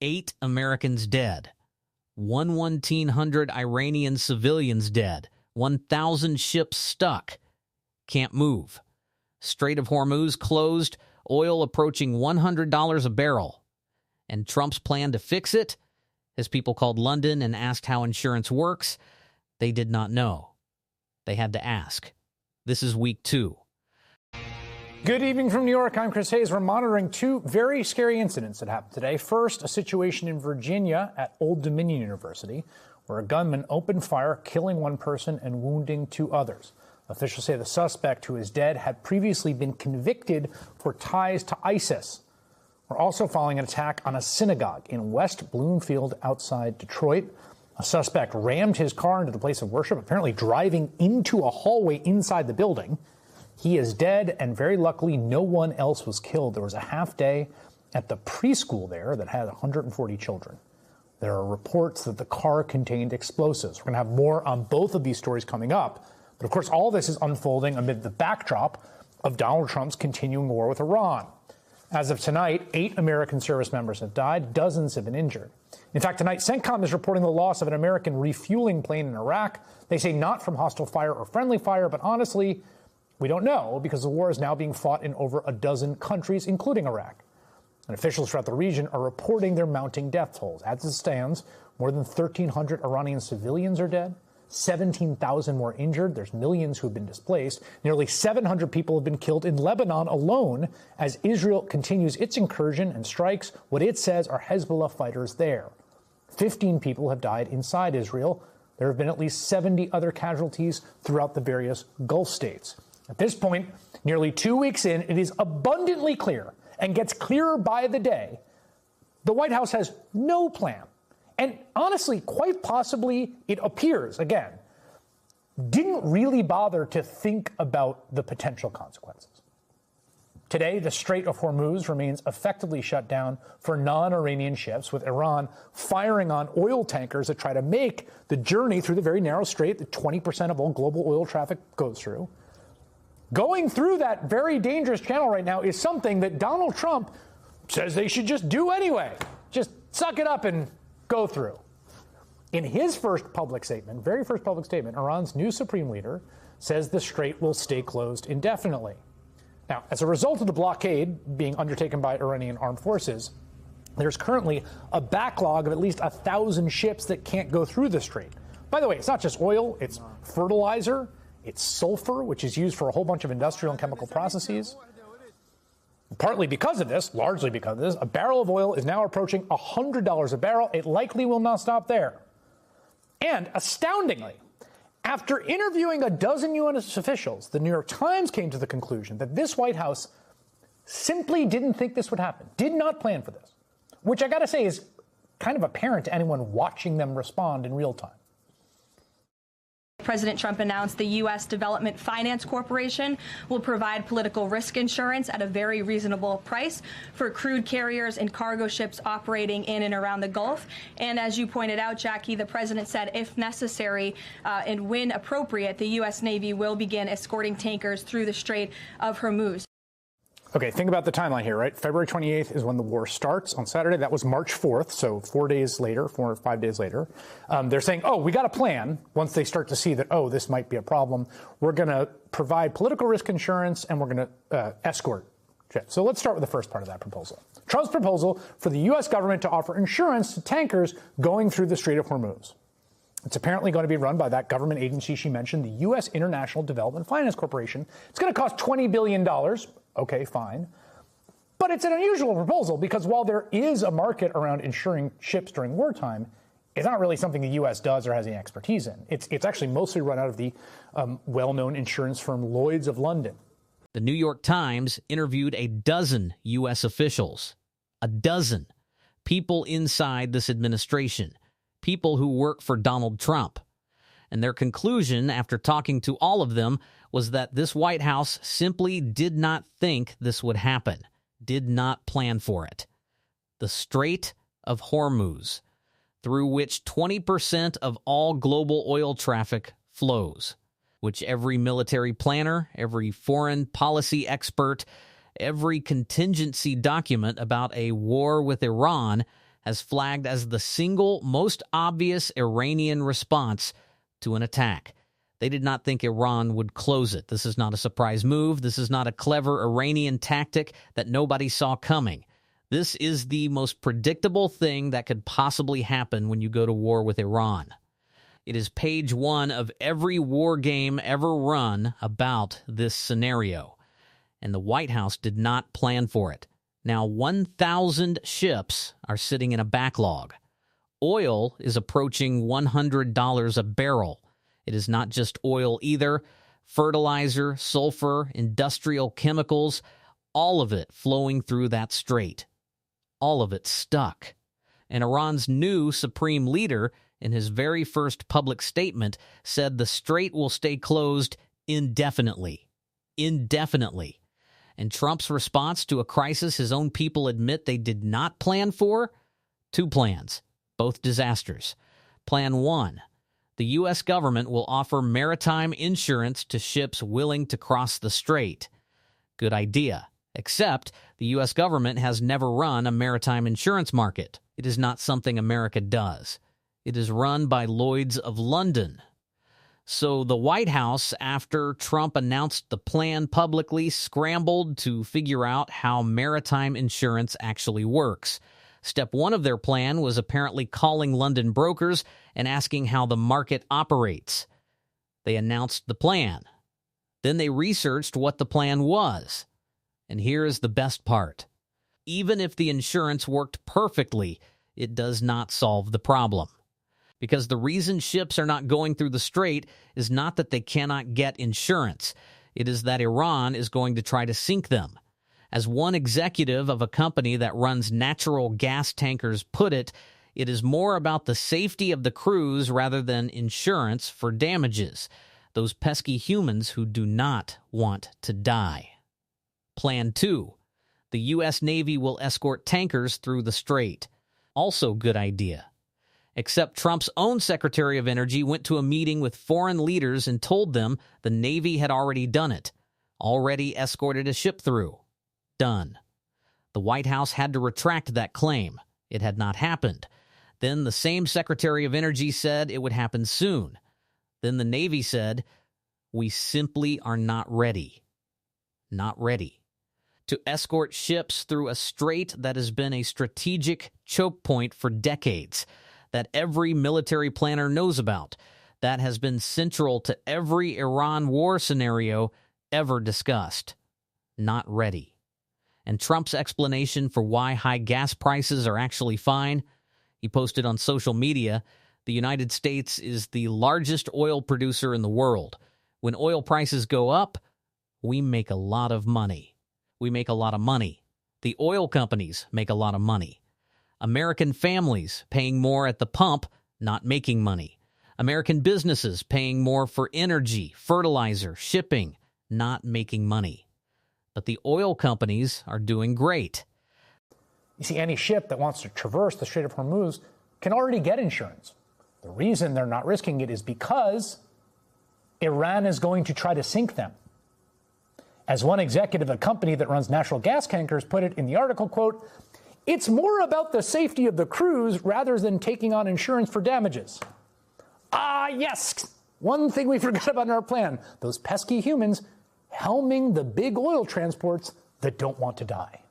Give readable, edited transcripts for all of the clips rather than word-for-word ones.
8 Americans dead. 1,100 Iranian civilians dead. 1,000 ships stuck. Can't move. Strait of Hormuz closed. Oil approaching $100 a barrel. And Trump's plan to fix it? His people called London and asked how insurance works. They did not know. They had to ask. This is week 2. Good evening from New York. I'm Chris Hayes. We're monitoring 2 very scary incidents that happened today. First, a situation in Virginia at Old Dominion University, where a gunman opened fire, killing 1 person and wounding 2 others. Officials say the suspect, who is dead, had previously been convicted for ties to ISIS. We're also following an attack on a synagogue in West Bloomfield outside Detroit. A suspect rammed his car into the place of worship, apparently driving into a hallway inside the building. He is dead, and very luckily, no one else was killed. There was a half day at the preschool there that had 140 children. There are reports that the car contained explosives. We're going to have more on both of these stories coming up. But of course, all this is unfolding amid the backdrop of Donald Trump's continuing war with Iran. As of tonight, 8 American service members have died. Dozens have been injured. In fact, tonight, CENTCOM is reporting the loss of an American refueling plane in Iraq. They say not from hostile fire or friendly fire, but honestly, we don't know, because the war is now being fought in over a dozen countries, including Iraq. And officials throughout the region are reporting their mounting death tolls. As it stands, more than 1,300 Iranian civilians are dead, 17,000 more injured. There's millions who have been displaced. Nearly 700 people have been killed in Lebanon alone as Israel continues its incursion and strikes what it says are Hezbollah fighters there. 15 people have died inside Israel. There have been at least 70 other casualties throughout the various Gulf states. At this point, nearly 2 weeks in, it is abundantly clear, and gets clearer by the day, the White House has no plan. And honestly, quite possibly, it appears, again, didn't really bother to think about the potential consequences. Today, the Strait of Hormuz remains effectively shut down for non-Iranian ships, with Iran firing on oil tankers that try to make the journey through the very narrow strait that 20% of all global oil traffic goes through. Going through that very dangerous channel right now is something that Donald Trump says they should just do anyway. Just suck it up and go through. In his first public statement, very first public statement, Iran's new supreme leader says the strait will stay closed indefinitely. Now, as a result of the blockade being undertaken by Iranian armed forces, there's currently a backlog of at least 1,000 ships that can't go through the strait. By the way, it's not just oil, it's fertilizer, it's sulfur, which is used for a whole bunch of industrial and chemical processes. Partly because of this, largely because of this, a barrel of oil is now approaching $100 a barrel. It likely will not stop there. And astoundingly, after interviewing a dozen U.S. officials, the New York Times came to the conclusion that this White House simply didn't think this would happen, did not plan for this, which I got to say is kind of apparent to anyone watching them respond in real time. President Trump announced the U.S. Development Finance Corporation will provide political risk insurance at a very reasonable price for crude carriers and cargo ships operating in and around the Gulf. And as you pointed out, Jackie, the president said if necessary and when appropriate, the U.S. Navy will begin escorting tankers through the Strait of Hormuz. Okay, think about the timeline here, right? February 28th is when the war starts. On Saturday, that was March 4th, so 4 days later, 4 or 5 days later. They're saying, oh, we got a plan. Once they start to see that, oh, this might be a problem, we're going to provide political risk insurance and we're going to escort ships. So let's start with the first part of that proposal. Trump's proposal for the U.S. government to offer insurance to tankers going through the Strait of Hormuz. It's apparently going to be run by that government agency she mentioned, the U.S. International Development Finance Corporation. It's going to cost $20 billion. Okay, fine. But it's an unusual proposal because while there is a market around insuring ships during wartime, it's not really something the U.S. does or has any expertise in. It's actually mostly run out of the well-known insurance firm Lloyd's of London. The New York Times interviewed a dozen U.S. officials, a dozen people inside this administration, people who work for Donald Trump. And their conclusion, after talking to all of them, was that this White House simply did not think this would happen, did not plan for it. The Strait of Hormuz, through which 20% of all global oil traffic flows, which every military planner, every foreign policy expert, every contingency document about a war with Iran has flagged as the single most obvious Iranian response to an attack. They did not think Iran would close it. This is not a surprise move. This is not a clever Iranian tactic that nobody saw coming. This is the most predictable thing that could possibly happen when you go to war with Iran. It is page one of every war game ever run about this scenario. And the White House did not plan for it. Now, 1,000 ships are sitting in a backlog. Oil is approaching $100 a barrel. It is not just oil either. Fertilizer, sulfur, industrial chemicals, all of it flowing through that strait. All of it stuck. And Iran's new supreme leader, in his very first public statement, said the strait will stay closed indefinitely. Indefinitely. And Trump's response to a crisis his own people admit they did not plan for? Two plans, both disasters. Plan one, the U.S. government will offer maritime insurance to ships willing to cross the strait. Good idea, except the U.S. government has never run a maritime insurance market. It is not something America does. It is run by Lloyd's of London. So the White House, after Trump announced the plan publicly, scrambled to figure out how maritime insurance actually works. Step one of their plan was apparently calling London brokers and asking how the market operates. They announced the plan. Then they researched what the plan was. And here is the best part. Even if the insurance worked perfectly, it does not solve the problem. Because the reason ships are not going through the strait is not that they cannot get insurance. It is that Iran is going to try to sink them. As one executive of a company that runs natural gas tankers put it, it is more about the safety of the crews rather than insurance for damages. Those pesky humans who do not want to die. Plan 2. The U.S. Navy will escort tankers through the strait. Also good idea. Except Trump's own Secretary of Energy went to a meeting with foreign leaders and told them the Navy had already done it, already escorted a ship through. Done. The White House had to retract that claim. It had not happened. Then the same Secretary of Energy said it would happen soon. Then the Navy said, we simply are not ready. Not ready. To escort ships through a strait that has been a strategic choke point for decades, that every military planner knows about, that has been central to every Iran war scenario ever discussed. Not ready. And Trump's explanation for why high gas prices are actually fine, he posted on social media, the United States is the largest oil producer in the world. When oil prices go up, we make a lot of money. We make a lot of money. The oil companies make a lot of money. American families paying more at the pump, not making money. American businesses paying more for energy, fertilizer, shipping, not making money. But the oil companies are doing great. You see, any ship that wants to traverse the Strait of Hormuz can already get insurance. The reason they're not risking it is because Iran is going to try to sink them. As one executive of a company that runs natural gas tankers put it in the article, quote, it's more about the safety of the crews rather than taking on insurance for damages. Ah, yes, one thing we forgot about in our plan, those pesky humans helming the big oil transports that don't want to die.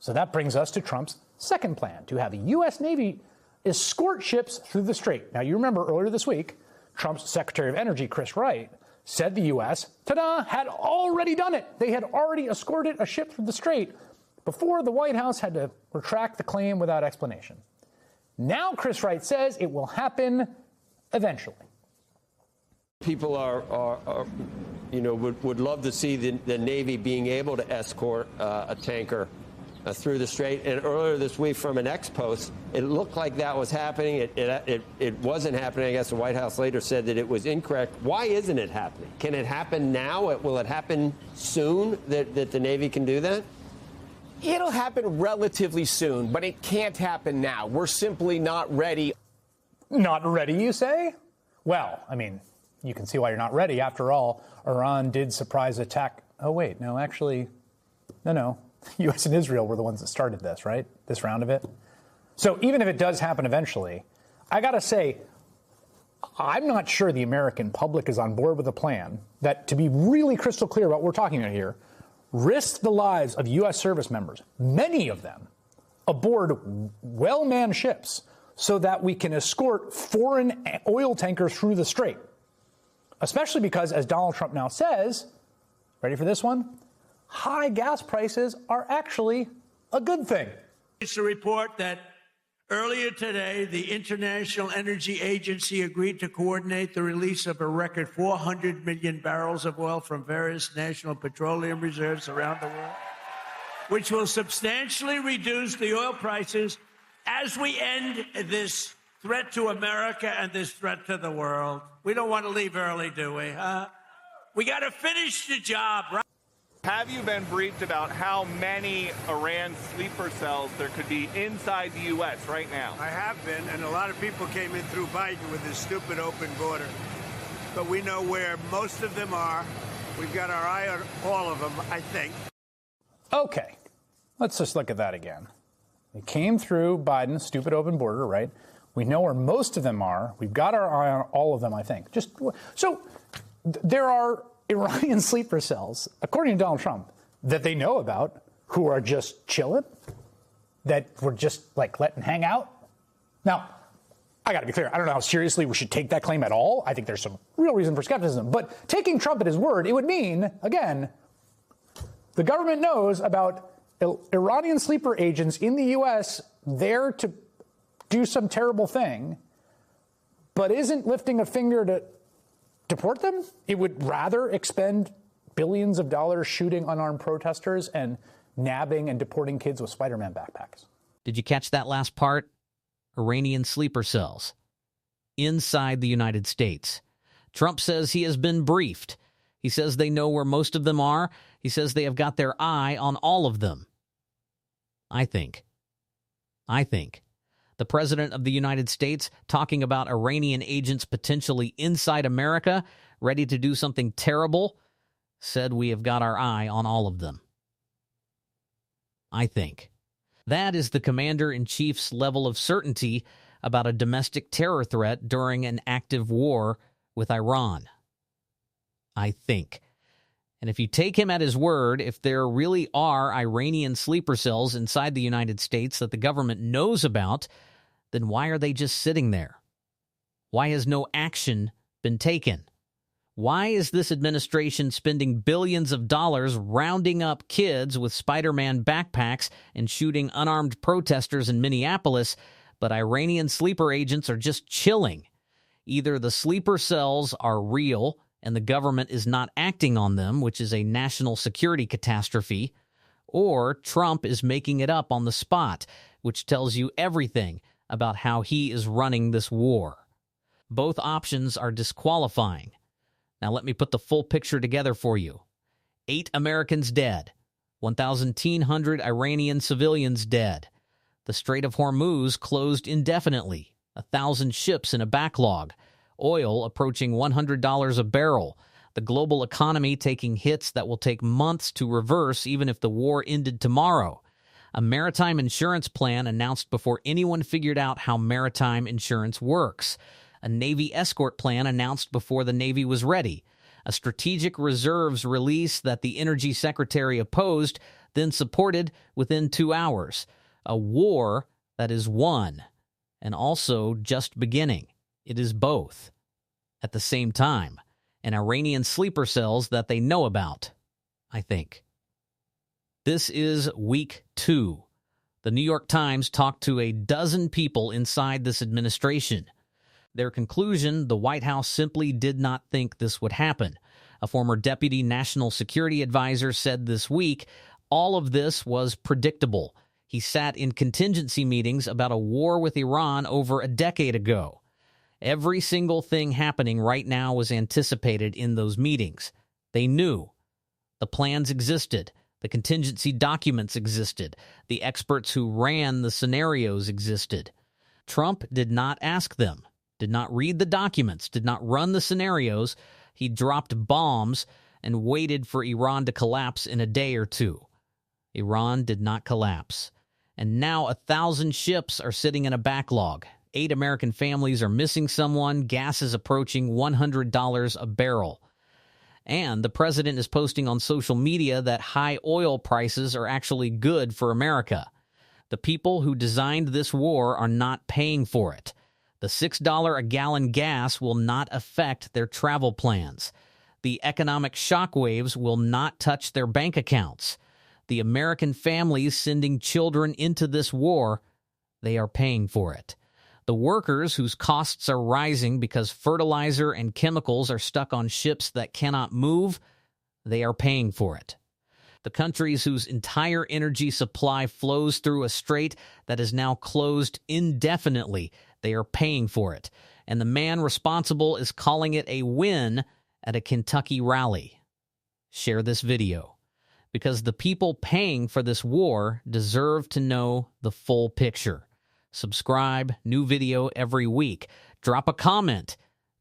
So that brings us to Trump's second plan, to have the U.S. Navy escort ships through the strait. Now, you remember earlier this week, Trump's Secretary of Energy, Chris Wright, said the U.S., ta-da, had already done it. They had already escorted a ship through the strait before the White House had to retract the claim without explanation. Now Chris Wright says it will happen eventually. People would love to see the Navy being able to escort a tanker through the strait. And earlier this week from an ex-post, it looked like that was happening. It wasn't happening. I guess the White House later said that it was incorrect. Why isn't it happening? Can it happen now? Will it happen soon that the Navy can do that? It'll happen relatively soon, but it can't happen now. We're simply not ready. Not ready, you say? Well, I mean, you can see why you're not ready. After all, Iran did surprise attack. Oh, wait, no, actually, no. U.S. and Israel were the ones that started this, right? This round of it. So even if it does happen eventually, I got to say, I'm not sure the American public is on board with a plan that, to be really crystal clear about what we're talking about here, risks the lives of U.S. service members, many of them, aboard well-manned ships so that we can escort foreign oil tankers through the strait. Especially because, as Donald Trump now says, ready for this one? High gas prices are actually a good thing. It's a report that earlier today, the International Energy Agency agreed to coordinate the release of a record 400 million barrels of oil from various national petroleum reserves around the world, which will substantially reduce the oil prices as we end this threat to America and this threat to the world. We don't want to leave early, do we? We got to finish the job, right? Have you been briefed about how many Iran sleeper cells there could be inside the U.S. right now? I have been, and a lot of people came in through Biden with this stupid open border. But we know where most of them are. We've got our eye on all of them, I think. Okay, let's just look at that again. They came through Biden's stupid open border, right? We know where most of them are. We've got our eye on all of them, I think. There are Iranian sleeper cells, according to Donald Trump, that they know about, who are just chilling, that we're just like letting hang out. Now, I got to be clear. I don't know how seriously we should take that claim at all. I think there's some real reason for skepticism. But taking Trump at his word, it would mean, again, the government knows about Iranian sleeper agents in the U.S. there to do some terrible thing, but isn't lifting a finger to deport them. It would rather expend billions of dollars shooting unarmed protesters and nabbing and deporting kids with Spider-Man backpacks. Did you catch that last part? Iranian sleeper cells inside the United States. Trump says he has been briefed. He says they know where most of them are. He says they have got their eye on all of them. I think the President of the United States talking about Iranian agents potentially inside America, ready to do something terrible, said we have got our eye on all of them. I think that is the commander-in-chief's level of certainty about a domestic terror threat during an active war with Iran. I think. And if you take him at his word, if there really are Iranian sleeper cells inside the United States that the government knows about, then why are they just sitting there? Why has no action been taken? Why is this administration spending billions of dollars rounding up kids with Spider-Man backpacks and shooting unarmed protesters in Minneapolis, but Iranian sleeper agents are just chilling? Either the sleeper cells are real and the government is not acting on them, which is a national security catastrophe, or Trump is making it up on the spot, which tells you everything about how he is running this war. Both options are disqualifying. Now let me put the full picture together for you. 8 Americans dead. 1,900 Iranian civilians dead. The Strait of Hormuz closed indefinitely. 1,000 ships in a backlog. Oil approaching $100 a barrel. The global economy taking hits that will take months to reverse even if the war ended tomorrow. A maritime insurance plan announced before anyone figured out how maritime insurance works. A Navy escort plan announced before the Navy was ready. A strategic reserves release that the Energy Secretary opposed, then supported within 2 hours. A war that is won, and also just beginning. It is both. At the same time, and Iranian sleeper cells that they know about, I think. This is week 2. The New York Times talked to a dozen people inside this administration. Their conclusion, the White House simply did not think this would happen. A former deputy national security advisor said this week, all of this was predictable. He sat in contingency meetings about a war with Iran over a decade ago. Every single thing happening right now was anticipated in those meetings. They knew. The plans existed. The contingency documents existed. The experts who ran the scenarios existed. Trump did not ask them, did not read the documents, did not run the scenarios. He dropped bombs and waited for Iran to collapse in a day or two. Iran did not collapse. And now 1,000 ships are sitting in a backlog. 8 American families are missing someone. Gas is approaching $100 a barrel. And the president is posting on social media that high oil prices are actually good for America. The people who designed this war are not paying for it. The $6 a gallon gas will not affect their travel plans. The economic shockwaves will not touch their bank accounts. The American families sending children into this war, they are paying for it. The workers whose costs are rising because fertilizer and chemicals are stuck on ships that cannot move, they are paying for it. The countries whose entire energy supply flows through a strait that is now closed indefinitely, they are paying for it. And the man responsible is calling it a win at a Kentucky rally. Share this video, because the people paying for this war deserve to know the full picture. Subscribe, new video every week. Drop a comment.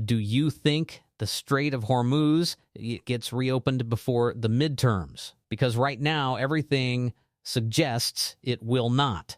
Do you think the Strait of Hormuz gets reopened before the midterms? Because right now, everything suggests it will not.